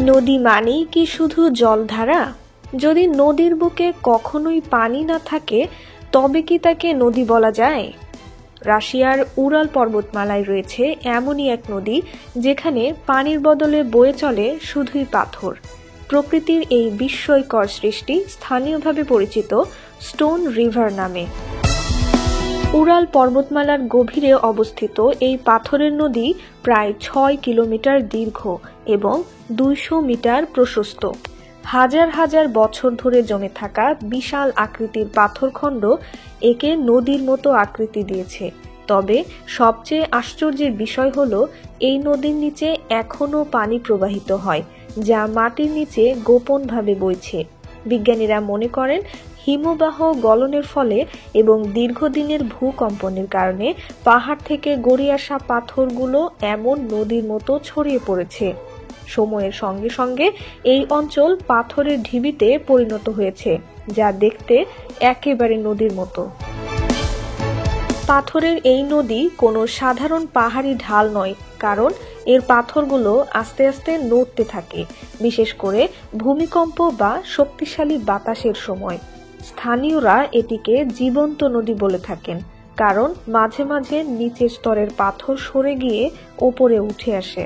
নদী মানেই কি শুধু জলধারা? যদি নদীর বুকে কখনোই পানি না থাকে তবে কি তাকে নদী বলা যায়? রাশিয়ার উরাল পর্বতমালায় রয়েছে এমনই এক নদী যেখানে পানির বদলে বয়ে চলে শুধুই পাথর। প্রকৃতির এই বিস্ময়কর সৃষ্টি স্থানীয়ভাবে পরিচিত স্টোন রিভার নামে। উরাল পর্বতমালার গভীরে অবস্থিত এই পাথরের নদী প্রায় ৬ কিলোমিটার দীর্ঘ এবং ২০০ মিটার প্রশস্ত। হাজার হাজার বছর ধরে জমে থাকা বিশাল আকৃতির পাথরখণ্ড একে নদীর মতো আকৃতি দিয়েছে। তবে সবচেয়ে আশ্চর্যের বিষয় হলো এই নদীর নিচে এখনও পানি প্রবাহিত হয়, যা মাটির নিচে গোপনভাবে বইছে। বিজ্ঞানীরা মনে করেন হিমবাহ গলনের ফলে এবং দীর্ঘদিনের ভূকম্পনের কারণে পাহাড় থেকে গড়িয়ে আসা পাথরগুলো এমন নদীর মতো ছড়িয়ে পড়েছে। সময়ের সঙ্গে সঙ্গে এই অঞ্চল পাথরের ঢিবিতে পরিণত হয়েছে, যা দেখতে একেবারে নদীর মতো। পাথরের এই নদী কোনো সাধারণ পাহাড়ি ঢাল নয়, কারণ এর পাথরগুলো আস্তে আস্তে নড়তে থাকে, বিশেষ করে ভূমিকম্প বা শক্তিশালী বাতাসের সময়। স্থানীয়রা এটিকে জীবন্ত নদী বলে থাকেন, কারণ মাঝে মাঝে নিচের স্তরের পাথর সরে গিয়ে ওপরে উঠে আসে।